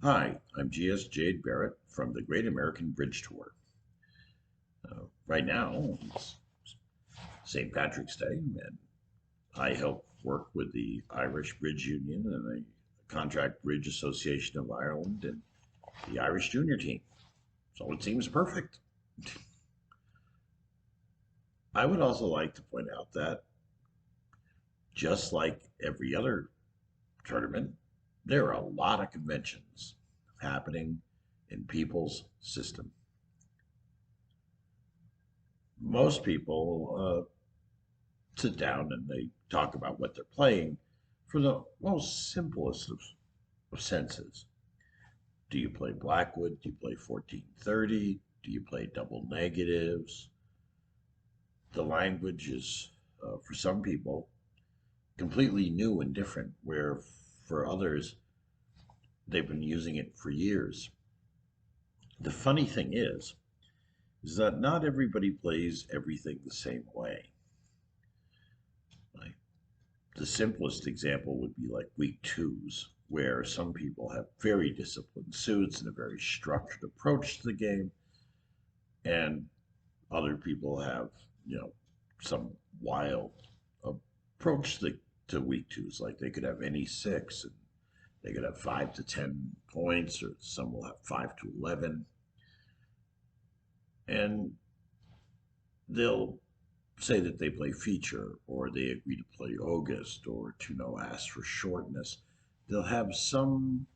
Hi, I'm GS Jade Barrett from the Great American Bridge Tour. Right now, it's St. Patrick's Day, and I help work with the Irish Bridge Union and the Contract Bridge Association of Ireland and the Irish Junior team. So it seems perfect. I would also like to point out that just like every other tournament, there are a lot of conventions happening in people's system. Most people sit down and they talk about what they're playing for the most simplest of senses. Do you play Blackwood? Do you play 1430? Do you play double negatives? The language is, for some people, completely new and different, where for others, they've been using it for years. The funny thing is that not everybody plays everything the same way. Like, the simplest example would be like week twos, where some people have very disciplined suits and a very structured approach to the game, and other people have, some wild approach to week twos. Like they could have any six, and they could have 5 to 10 points, or some will have 5 to 11, and they'll say that they play feature or they agree to play August or to no ask for shortness. They'll have some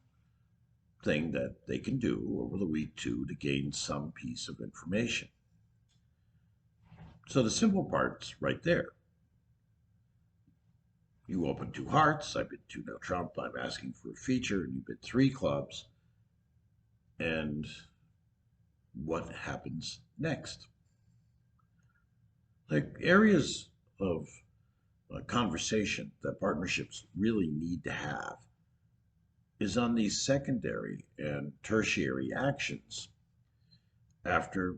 thing that they can do over the week two to gain some piece of information. So the simple part's right there. You open two hearts, I bid two no trump, I'm asking for a feature, and you bid three clubs. And what happens next? Like areas of conversation that partnerships really need to have is on these secondary and tertiary actions after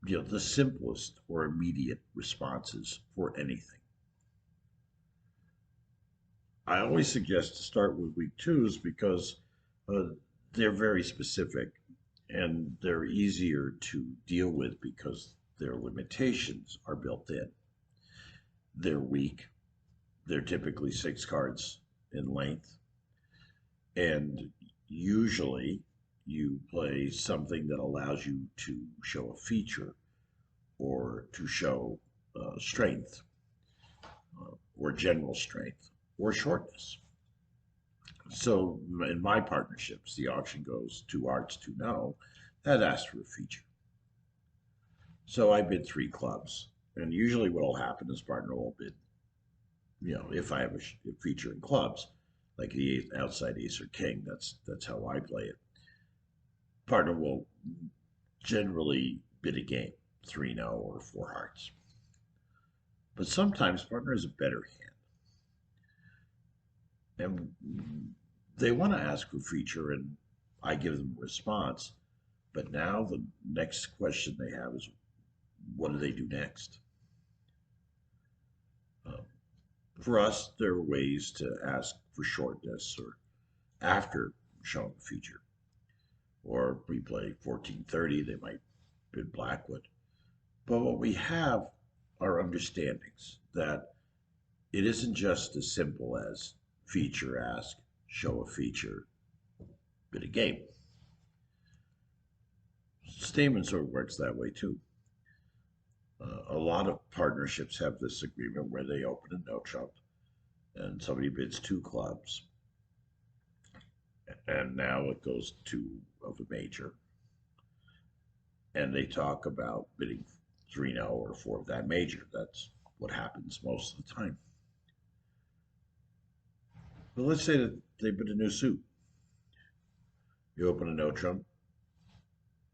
the simplest or immediate responses for anything. I always suggest to start with week twos because uh, they're very specific and they're easier to deal with because their limitations are built in. They're weak. They're typically 6 cards in length, and usually you play something that allows you to show a feature or to show strength or general strength or shortness. So in my partnerships, the auction goes two arts, two no. That asks for a feature. So I bid three clubs. And usually what will happen is partner will bid, if I have a feature in clubs, like the outside ace or king, that's how I play it. Partner will generally bid a game, three no or four hearts. But sometimes partner has a better hand. And they want to ask for feature and I give them a response. But now the next question they have is, what do they do next? Um, for us, there are ways to ask for shortness or after showing a feature. Or we play 1430, they might bid Blackwood. But what we have are understandings that it isn't just as simple as feature ask, show a feature, bid a game. Stayman sort of works that way too. A lot of partnerships have this agreement where they open a no trump and somebody bids two clubs, and now it goes two of a major, and they talk about bidding three no or four of that major. That's what happens most of the time. But let's say that they bid a new suit. You open a no trump.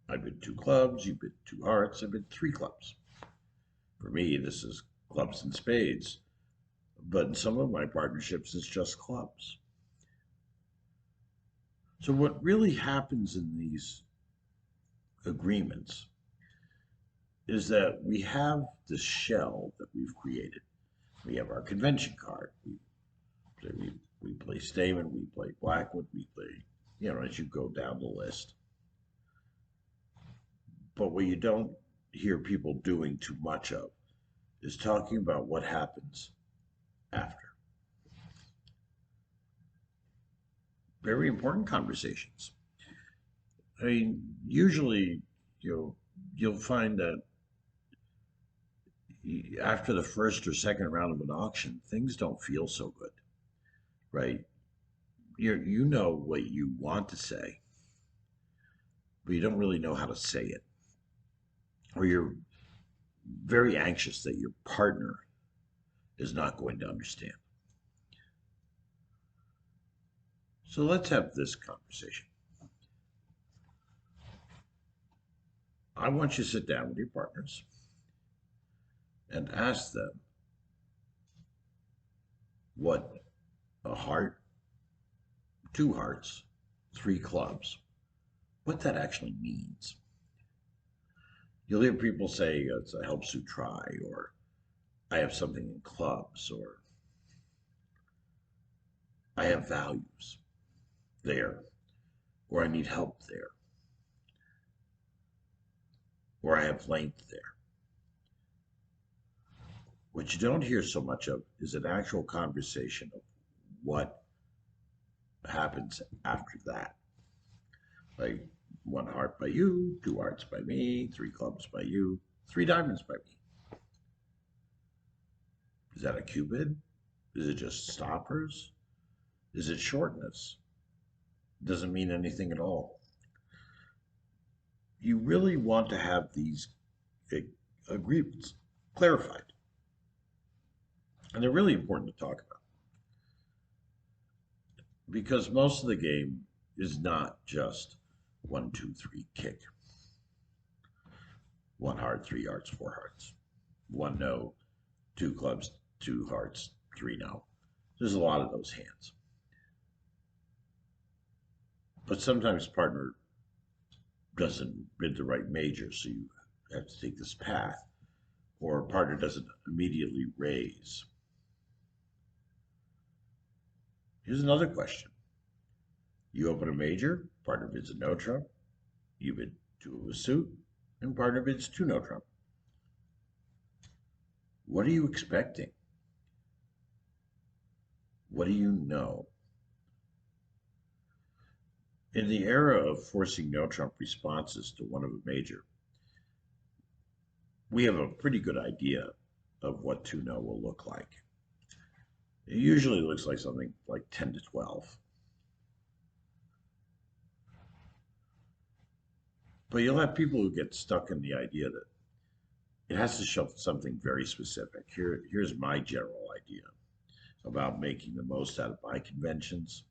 I bid two clubs. You bid two hearts. I bid three clubs. For me, this is clubs and spades. But in some of my partnerships, it's just clubs. So what really happens in these agreements is that we have this shell that we've created. We have our convention card. We play Stayman, we play Blackwood, we play as you go down the list. But what you don't hear people doing too much of is talking about what happens after. Very important conversations. I mean, usually, you'll find that after the first or second round of an auction, things don't feel so good, right? You know what you want to say, but you don't really know how to say it, or you're very anxious that your partner is not going to understand. So let's have this conversation. I want you to sit down with your partners and ask them what a heart, two hearts, three clubs, what that actually means. You'll hear people say it's a helps who try, or I have something in clubs, or I have values there, or I need help there, or I have length there. What you don't hear so much of is an actual conversation of what happens after that. Like one heart by you, two hearts by me, three clubs by you, three diamonds by me. Is that a cupid? Is it just stoppers? Is it shortness? Doesn't mean anything at all. You really want to have these agreements clarified. And they're really important to talk about because most of the game is not just 1, 2, 3 kick. One heart, three hearts, four hearts. One no, two clubs, two hearts, three no. There's a lot of those hands. But sometimes partner doesn't bid the right major, so you have to take this path, or partner doesn't immediately raise. Here's another question. You open a major, partner bids a no trump, you bid two of a suit, and partner bids two no trump. What are you expecting? What do you know? In the era of forcing no trump responses to one of a major, we have a pretty good idea of what 2-no will look like. It usually looks like something like 10 to 12. But you'll have people who get stuck in the idea that it has to show something very specific. Here's my general idea about making the most out of my conventions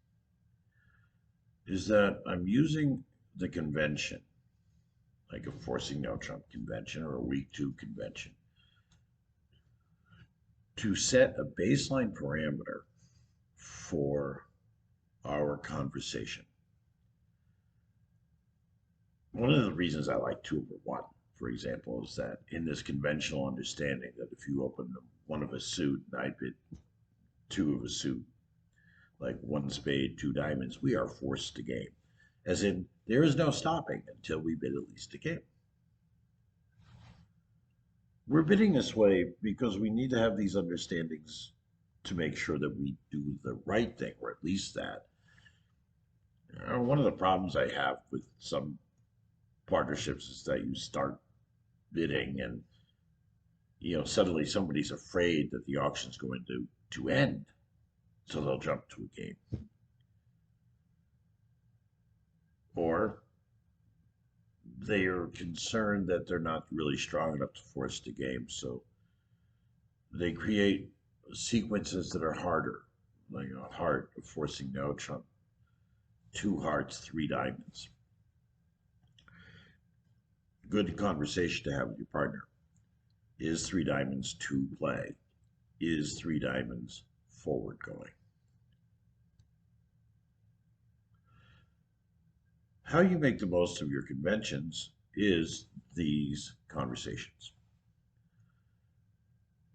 is that I'm using the convention, like a forcing no trump convention or a week 2 convention, to set a baseline parameter for our conversation. One of the reasons I like 2-over-1, for example, is that in this conventional understanding that if you open one of a suit and I bid two of a suit, like one spade, two diamonds, we are forced to game. As in, there is no stopping until we bid at least a game. We're bidding this way because we need to have these understandings to make sure that we do the right thing, or at least that. One of the problems I have with some partnerships is that you start bidding and suddenly somebody's afraid that the auction's going to end, so they'll jump to a game. Or they are concerned that they're not really strong enough to force the game, so they create sequences that are harder, like a heart of forcing no trump, two hearts, three diamonds. Good conversation to have with your partner. Is three diamonds to play? Is three diamonds forward going? How you make the most of your conventions is these conversations.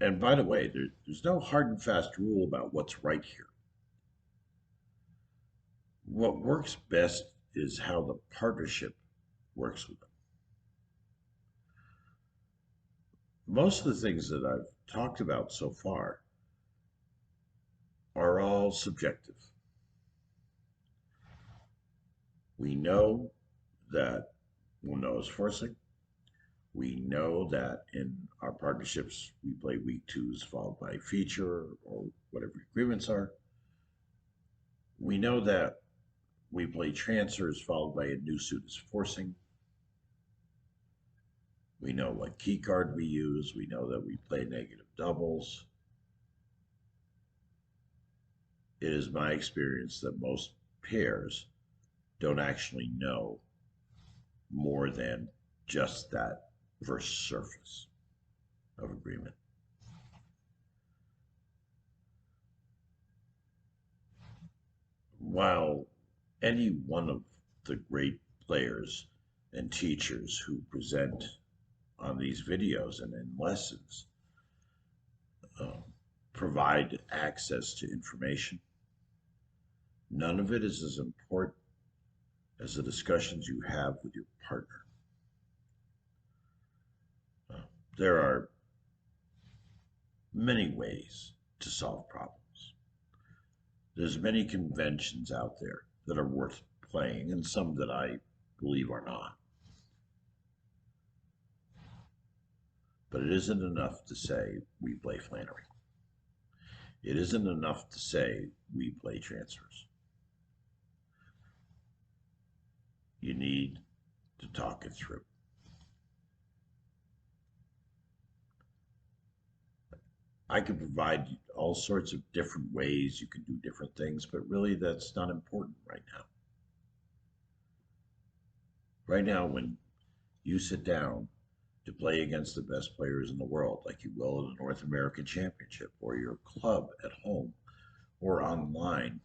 And by the way, there's no hard and fast rule about what's right here. What works best is how the partnership works with them. Most of the things that I've talked about so far are all subjective. We know that no is forcing. We know that in our partnerships, we play week twos followed by feature or whatever agreements are. We know that we play transfers followed by a new suit is forcing. We know what key card we use. We know that we play negative doubles. It is my experience that most pairs don't actually know more than just that first surface of agreement. While any one of the great players and teachers who present on these videos and in lessons uh, provide access to information, none of it is as important as the discussions you have with your partner. Uh, there are many ways to solve problems. There's many conventions out there that are worth playing and some that I believe are not. But it isn't enough to say we play Flannery. It isn't enough to say we play transfers. You need to talk it through. I can provide all sorts of different ways you can do different things, but really that's not important right now. Right now, when you sit down to play against the best players in the world, like you will in a North American Championship or your club at home or online,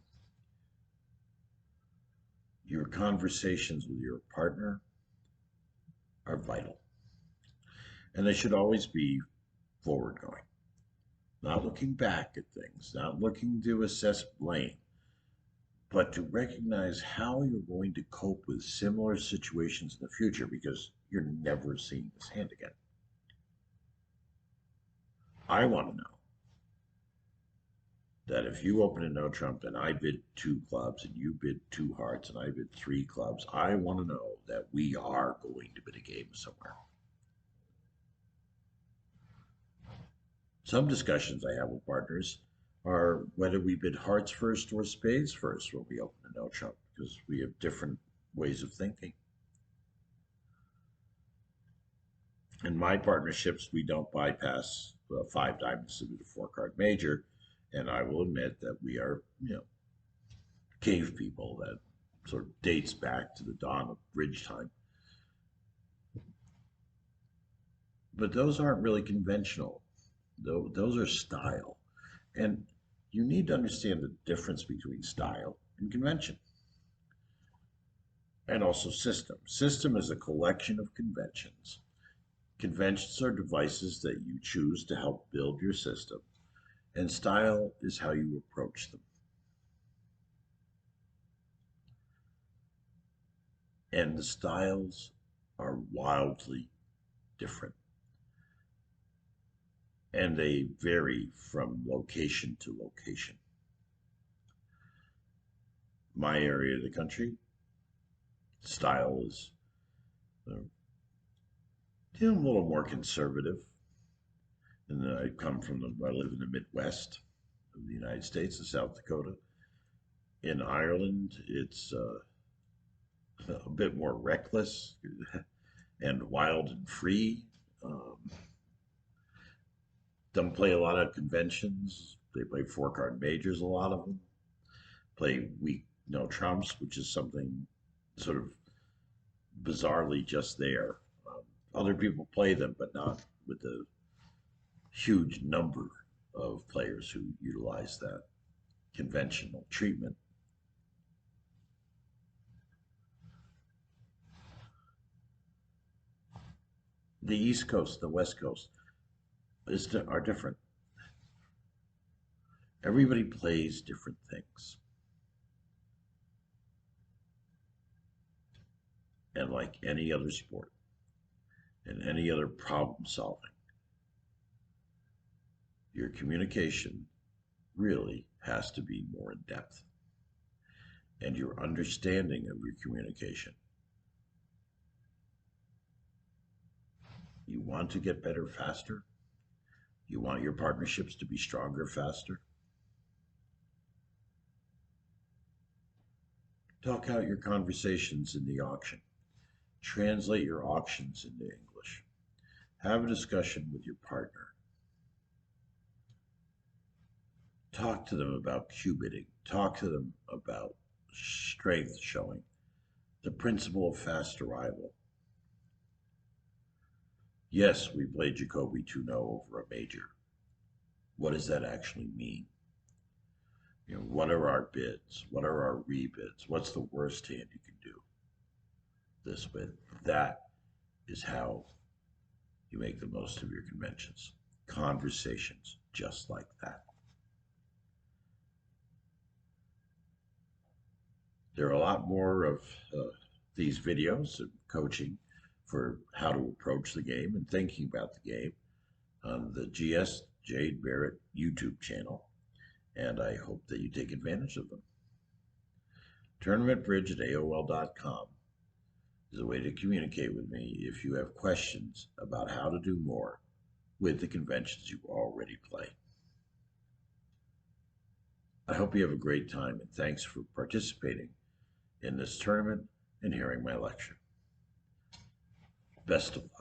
your conversations with your partner are vital. And they should always be forward going, not looking back at things, not looking to assess blame, but to recognize how you're going to cope with similar situations in the future because you're never seeing this hand again. I want to know that if you open a no trump and I bid two clubs and you bid two hearts and I bid three clubs, I want to know that we are going to bid a game somewhere. Some discussions I have with partners are whether we bid hearts first or spades first when we open a no trump because we have different ways of thinking. In my partnerships, we don't bypass five diamonds to the four card major, and I will admit that we are, cave people that sort of dates back to the dawn of bridge time. But those aren't really conventional. Those are style. And you need to understand the difference between style and convention. And also system. System is a collection of conventions. Conventions are devices that you choose to help build your system, and style is how you approach them. And the styles are wildly different. And they vary from location to location. My area of the country, style is a little more conservative. And I live in the Midwest of the United States, in South Dakota. In Ireland, it's a bit more reckless and wild and free. Um, don't play a lot of conventions. They play four card majors, a lot of them. Play weak no trumps, which is something sort of bizarrely just there. Other people play them, but not with the huge number of players who utilize that conventional treatment. The East Coast, the West Coast are different. Everybody plays different things. And like any other sport and any other problem solving, your communication really has to be more in depth. And your understanding of your communication. You want to get better faster? You want your partnerships to be stronger faster? Talk out your conversations in the auction. Translate your auctions into English. Have a discussion with your partner. Talk to them about cubiting. Talk to them about strength showing. The principle of fast arrival. Yes, we played Jacoby 2-0 over a major. What does that actually mean? What are our bids? What are our rebids? What's the worst hand you can do this with? That is how you make the most of your conventions. Conversations just like that. There are a lot more of these videos and coaching for how to approach the game and thinking about the game on the GS Jade Barrett YouTube channel, and I hope that you take advantage of them. TournamentBridge@AOL.com is a way to communicate with me if you have questions about how to do more with the conventions you already play. I hope you have a great time, and thanks for participating in this tournament and hearing my lecture. Best of luck.